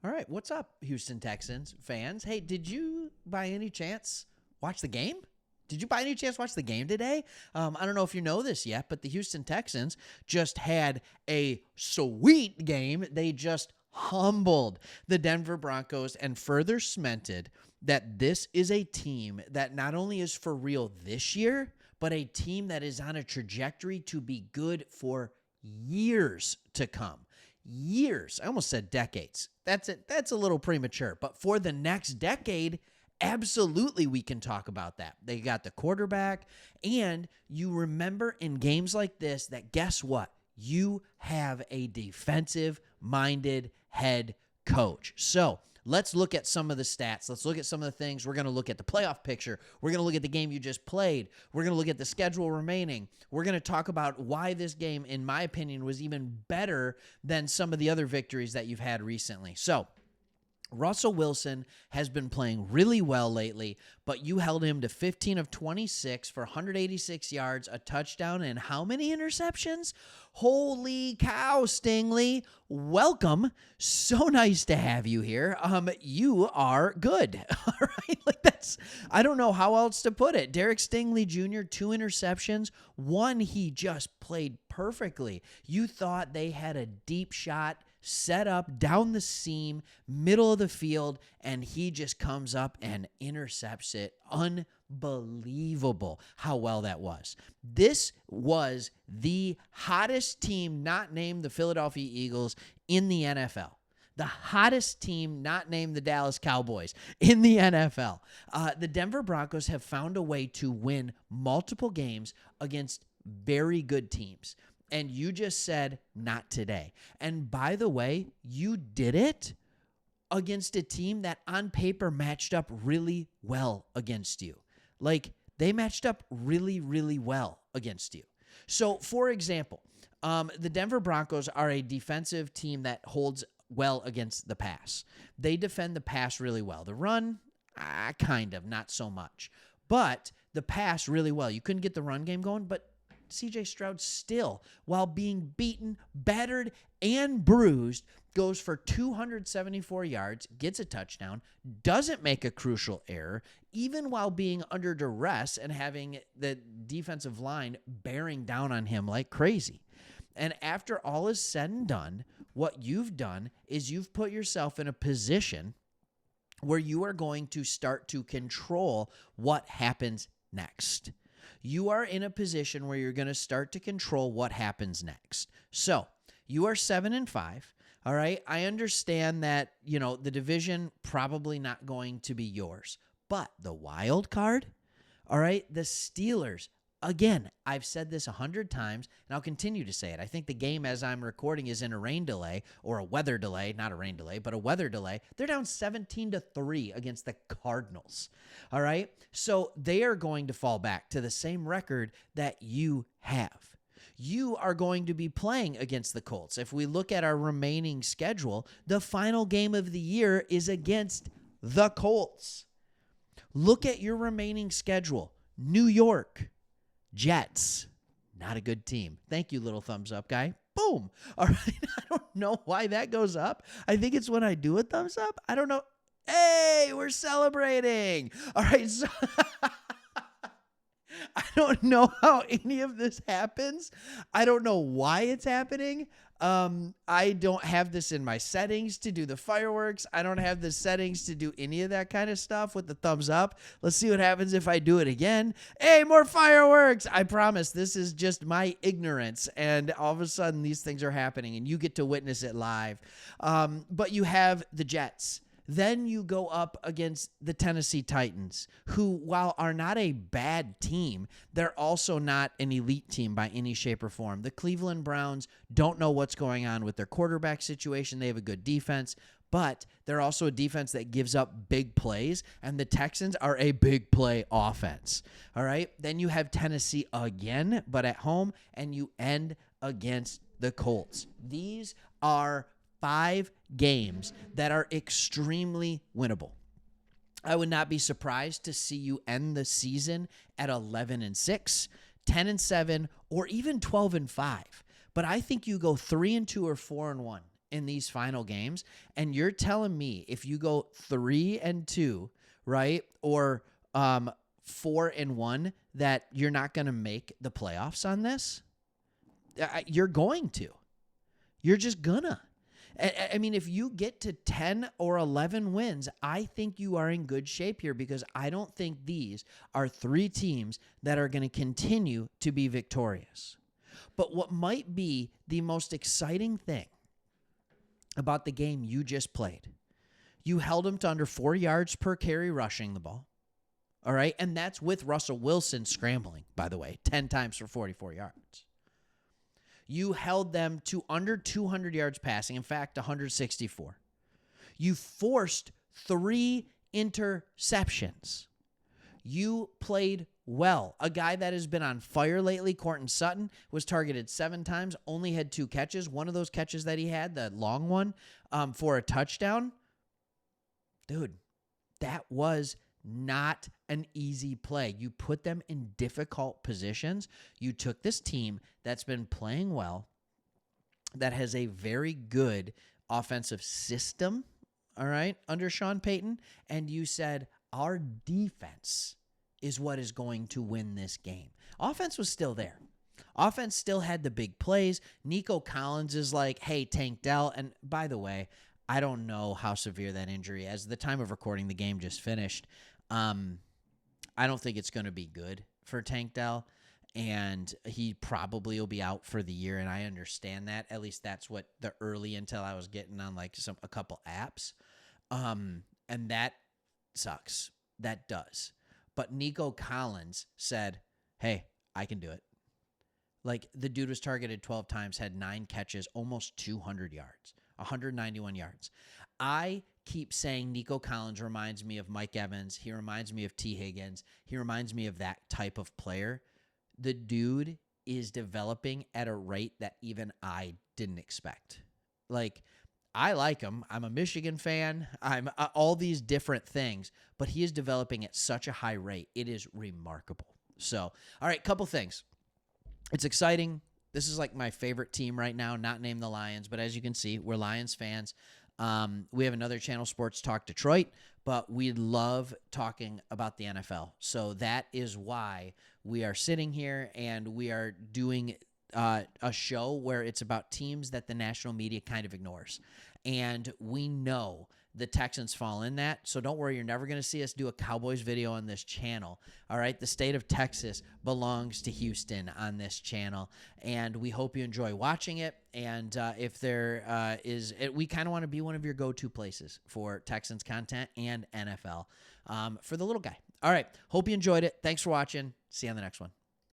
All right, what's up, Houston Texans fans? Hey, did you by any chance watch the game? Did you by any chance watch the game today? I don't know if you know this yet, but the Houston Texans just had a sweet game. They just humbled the Denver Broncos and further cemented that this is a team that not only is for real this year, but a team that is on a trajectory to be good for years to come. Years. I almost said decades. That's it. That's a little premature. But for the next decade, absolutely we can talk about that. They got the quarterback, and you remember in games like this that guess what? You have a defensive-minded head coach. So let's look at some of the stats. Let's look at some of the things. We're going to look at the playoff picture. We're going to look at the game you just played. We're going to look at the schedule remaining. We're going to talk about why this game, in my opinion, was even better than some of the other victories that you've had recently. So Russell Wilson has been playing really well lately, but you held him to 15 of 26 for 186 yards, a touchdown, and how many interceptions? Holy cow, Stingley. Welcome. So nice to have you here. You are good. All right. I don't know how else to put it. Derek Stingley Jr., 2 interceptions. One, he just played perfectly. You thought they had a deep shot set up down the seam, middle of the field, and he just comes up and intercepts it. Unbelievable how well that was. This was the hottest team not named the Philadelphia Eagles in the NFL. The hottest team not named the Dallas Cowboys in the NFL. The Denver Broncos have found a way to win multiple games against very good teams. And you just said, not today. And by the way, you did it against a team that on paper matched up really well against you. Like, they matched up really, really well against you. So, for example, the Denver Broncos are a defensive team that holds well against the pass. They defend the pass really well. The run, kind of, not so much. But the pass really well. You couldn't get the run game going, but C.J. Stroud still, while being beaten, battered, and bruised, goes for 274 yards, gets a touchdown, doesn't make a crucial error, even while being under duress and having the defensive line bearing down on him like crazy. And after all is said and done, what you've done is you've put yourself in a position where you are going to start to control what happens next. You are in a position where you're going to start to control what happens next. So you are 7-5. All right. I understand that, the division probably not going to be yours, but the wild card, all right, the Steelers. Again, I've said this 100 times, and I'll continue to say it. I think the game as I'm recording is in a rain delay or a weather delay, not a rain delay, but a weather delay. They're down 17-3 against the Cardinals. All right? So they are going to fall back to the same record that you have. You are going to be playing against the Colts. If we look at our remaining schedule, the final game of the year is against the Colts. Look at your remaining schedule. New York Jets, not a good team. Thank you, little thumbs up guy. Boom. All right. I don't know why that goes up. I think it's when I do a thumbs up. I don't know. Hey, we're celebrating. All right. So I don't know how any of this happens. I don't know why it's happening. I don't have this in my settings to do the fireworks. I don't have the settings to do any of that kind of stuff with the thumbs up. Let's see what happens if I do it again. Hey, more fireworks. I promise this is just my ignorance. And all of a sudden these things are happening and you get to witness it live. But you have the Jets. Then you go up against the Tennessee Titans, who, while are not a bad team, they're also not an elite team by any shape or form. The Cleveland Browns don't know what's going on with their quarterback situation. They have a good defense, but they're also a defense that gives up big plays, and the Texans are a big play offense. All right? Then you have Tennessee again, but at home, and you end against the Colts. These are 5 games that are extremely winnable. I would not be surprised to see you end the season at 11-6, 10-7, or even 12-5. But I think you go 3-2 or 4-1 in these final games. And you're telling me if you go 3-2, right, or 4-1, that you're not going to make the playoffs on this? You're going to. You're just gonna. I mean, if you get to 10 or 11 wins, I think you are in good shape here, because I don't think these are 3 teams that are going to continue to be victorious. But what might be the most exciting thing about the game you just played, you held them to under 4 yards per carry rushing the ball. All right. And that's with Russell Wilson scrambling, by the way, 10 times for 44 yards. You held them to under 200 yards passing. In fact, 164. You forced 3 interceptions. You played well. A guy that has been on fire lately, Courtland Sutton, was targeted 7 times, only had 2 catches. One of those catches that he had, the long one, for a touchdown. Dude, that was not an easy play. You put them in difficult positions. You took this team that's been playing well, that has a very good offensive system, all right, under Sean Payton, and you said, our defense is what is going to win this game. Offense was still there. Offense still had the big plays. Nico Collins is like, hey, Tank Dell. And by the way, I don't know how severe that injury is. At the time of recording, the game just finished. I don't think it's going to be good for Tank Dell, and he probably will be out for the year, and I understand that. At least that's what the early intel I was getting on like a couple apps. And that sucks. That does. But Nico Collins said, hey, I can do it. Like, the dude was targeted 12 times, had 9 catches, almost 200 yards, 191 yards. I keep saying Nico Collins reminds me of Mike Evans. He reminds me of T. Higgins. He reminds me of that type of player. The dude is developing at a rate that even I didn't expect. Like, I like him. I'm a Michigan fan. I'm all these different things, but he is developing at such a high rate. It is remarkable. So, all right, couple things. It's exciting. This is like my favorite team right now, not named the Lions, but as you can see, we're Lions fans. We have another channel, Sports Talk Detroit, but we love talking about the NFL. So that is why we are sitting here and we are doing a show where it's about teams that the national media kind of ignores. And we know the Texans fall in that. So don't worry, you're never going to see us do a Cowboys video on this channel. All right, the state of Texas belongs to Houston on this channel, and we hope you enjoy watching it. And if there we kind of want to be one of your go-to places for Texans content and NFL for the little guy. All right, hope you enjoyed it. Thanks for watching. See you on the next one.